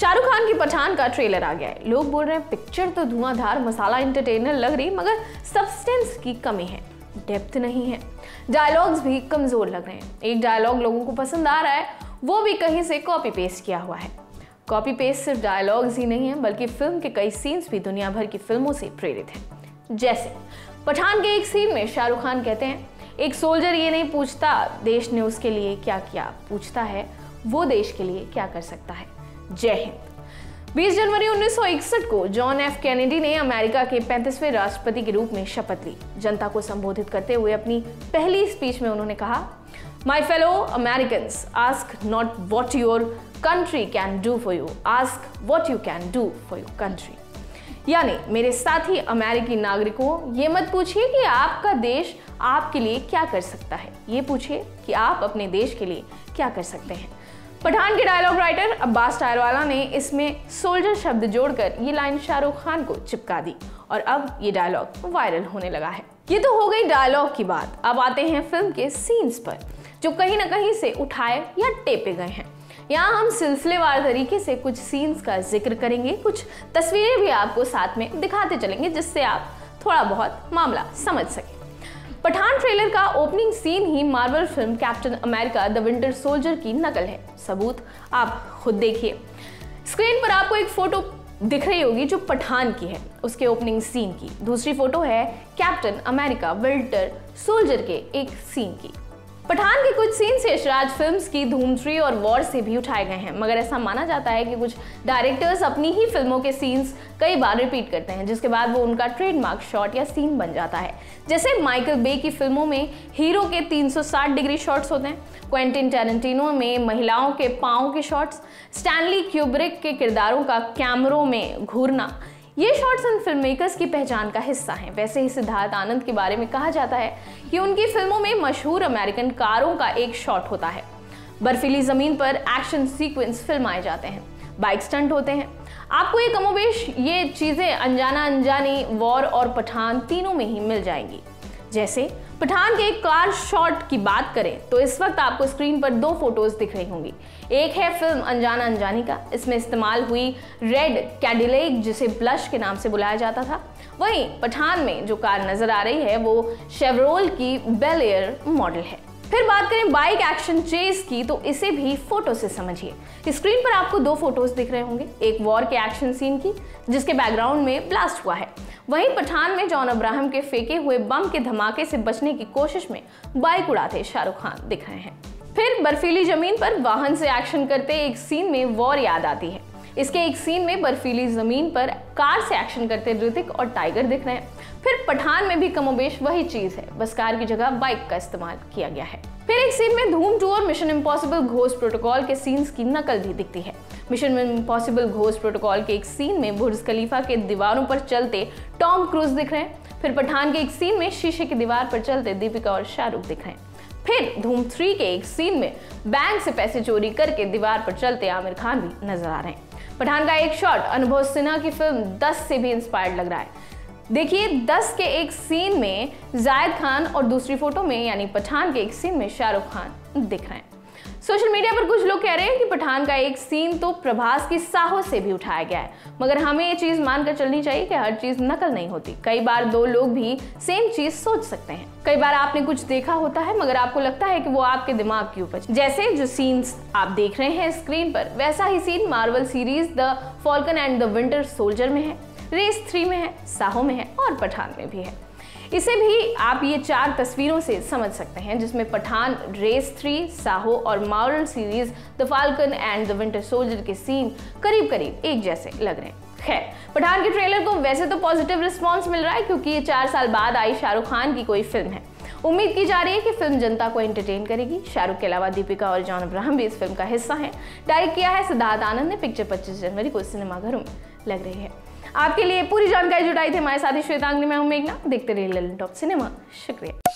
शाहरुख खान की पठान का ट्रेलर आ गया है। लोग बोल रहे हैं पिक्चर तो धुआंधार मसाला एंटरटेनर लग रही, मगर सब्सटेंस की कमी है, डेप्थ नहीं है, डायलॉग्स भी कमजोर लग रहे हैं। एक डायलॉग लोगों को पसंद आ रहा है, वो भी कहीं से कॉपी पेस्ट किया हुआ है। कॉपी पेस्ट सिर्फ डायलॉग्स ही नहीं है, बल्कि फिल्म के कई सीन्स भी दुनिया भर की फिल्मों से प्रेरित हैं। जैसे पठान के एक सीन में शाहरुख खान कहते हैं, एक सोल्जर ये नहीं पूछता देश ने उसके लिए क्या किया, पूछता है वो देश के लिए क्या कर सकता है। जय हिंद। 20 जनवरी 1961 को जॉन एफ कैनेडी ने अमेरिका के 35वें राष्ट्रपति के रूप में शपथ ली। जनता को संबोधित करते हुए अपनी पहली स्पीच में उन्होंने कहा, my fellow Americans, ask not what your country can do for you, ask what you can do for your country. यानी मेरे साथी अमेरिकी नागरिकों, ये मत पूछिए कि आपका देश आपके लिए क्या कर सकता है, ये पूछिए कि आप अपने देश के लिए क्या कर सकते हैं। पठान के डायलॉग राइटर अब्बास टायरवाला ने इसमें सोल्जर शब्द जोड़कर ये लाइन शाहरुख खान को चिपका दी और अब ये डायलॉग वायरल होने लगा है। ये तो हो गई डायलॉग की बात। अब आते हैं फिल्म के सीन्स पर, जो कहीं ना कहीं से उठाए या टेपे गए हैं। यहाँ हम सिलसिलेवार तरीके से कुछ सीन्स का जिक्र करेंगे, कुछ तस्वीरें भी आपको साथ में दिखाते चलेंगे, जिससे आप थोड़ा बहुत मामला समझ सकें। पठान ट्रेलर का ओपनिंग सीन ही Marvel film Captain America the Winter Soldier की नकल है। सबूत आप खुद देखिए। स्क्रीन पर आपको एक फोटो दिख रही होगी जो पठान की है, उसके ओपनिंग सीन की। दूसरी फोटो है कैप्टन अमेरिका विंटर सोल्जर के एक सीन की। पठान के कुछ सीन्स यशराज फिल्म्स की धूम 3 और वॉर से भी उठाए गए हैं, मगर ऐसा माना जाता है कि कुछ डायरेक्टर्स अपनी ही फिल्मों के सीन्स कई बार रिपीट करते हैं, जिसके बाद वो उनका ट्रेडमार्क शॉट या सीन बन जाता है। जैसे माइकल बे की फिल्मों में हीरो के 360 डिग्री शॉट्स होते हैं, क्वेंटिन टैरेंटिनो में महिलाओं के पाँव के शॉट्स, स्टैनली क्यूब्रिक के किरदारों का कैमरों में घूरना, ये शॉट्स इन फिल्म मेकर्स की पहचान का हिस्सा हैं। वैसे ही सिद्धार्थ आनंद के बारे में कहा जाता है कि उनकी फिल्मों में मशहूर अमेरिकन कारों का एक शॉट होता है। बर्फीली जमीन पर एक्शन सीक्वेंस फिल्माए जाते हैं, बाइक स्टंट होते हैं। आपको ये कमोबेश ये चीजें अनजाना अनजानी वॉर और पठान तीनों में ही मिल जाएंगी। जैसे पठान के कार शॉट की बात करें तो इस वक्त आपको स्क्रीन पर दो फोटोज दिख रही होंगी। एक है फिल्म अनजाना अनजानी का, इसमें इस्तेमाल हुई रेड कैडिलैक जिसे ब्लश के नाम से बुलाया जाता था। वहीं पठान में जो कार नजर आ रही है वो शेवरोल की बेल एयर मॉडल है। फिर बात करें बाइक एक्शन चेस की तो इसे भी फोटो से समझिए। स्क्रीन पर आपको दो फोटोज दिख रहे होंगे, एक वॉर के एक्शन सीन की जिसके बैकग्राउंड में ब्लास्ट हुआ है, वहीं पठान में जॉन अब्राहम के फेंके हुए बम के धमाके से बचने की कोशिश में बाइक उड़ाते शाहरुख खान दिख रहे हैं। फिर बर्फीली जमीन पर वाहन से एक्शन करते एक सीन में वॉर याद आती है। इसके एक सीन में बर्फीली जमीन पर कार से एक्शन करते ऋतिक और टाइगर दिख रहे हैं। फिर पठान में भी कमोबेश वही चीज है, बस कार की जगह बाइक का इस्तेमाल किया गया है। फिर एक सीन में धूम 2 और मिशन इम्पॉसिबल घोस्ट प्रोटोकॉल के सीन्स की नकल भी दिखती है। मिशन इम्पॉसिबल घोस्ट प्रोटोकॉल के एक सीन में बुर्ज खलीफा के दीवारों पर चलते टॉम क्रूज दिख रहे हैं। फिर पठान के एक सीन में शीशे की दीवार पर चलते दीपिका और शाहरुख दिख रहे हैं। फिर धूम 3 के एक सीन में बैंक से पैसे चोरी करके दीवार पर चलते आमिर खान भी नजर आ रहे हैं। पठान का एक शॉट अनुभव सिन्हा की फिल्म 10 से भी इंस्पायर्ड लग रहा है। देखिए 10 के एक सीन में जायद खान और दूसरी फोटो में यानी पठान के एक सीन में शाहरुख खान दिख रहे हैं। सोशल मीडिया पर कुछ लोग कह रहे हैं कि पठान का एक सीन तो प्रभास की साहो से भी उठाया गया है, मगर हमें ये चीज मानकर चलनी चाहिए कि हर चीज नकल नहीं होती। कई बार दो लोग भी सेम चीज सोच सकते हैं। कई बार आपने कुछ देखा होता है मगर आपको लगता है कि वो आपके दिमाग की उपज। जैसे जो सीन्स आप देख रहे हैं स्क्रीन पर, वैसा ही scene Marvel series the Falcon and the Winter Soldier में है, रेस 3 में है, साहो में है और पठान में भी है। इसे भी आप ये 4 तस्वीरों से समझ सकते हैं, जिसमें पठान, रेस 3, साहो और Marvel series the falcon and the Winter soldier के सीन करीब करीब एक जैसे लग रहे हैं। खैर, पठान के ट्रेलर को वैसे तो पॉजिटिव रिस्पॉन्स मिल रहा है क्योंकि ये 4 साल बाद आई शाहरुख खान की कोई फिल्म है। उम्मीद की जा रही है कि फिल्म जनता को एंटरटेन करेगी। शाहरुख के अलावा दीपिका और जॉन अब्राहम भी इस फिल्म का हिस्सा हैं। डायरेक्ट किया है सिद्धार्थ आनंद ने। पिक्चर 25 जनवरी को सिनेमाघरों में लग रही है। आपके लिए पूरी जानकारी जुटाई थी हमारे साथी श्वेतांगनी। मैं हूं मेघना। देखते रहिए ललन टॉप सिनेमा। शुक्रिया।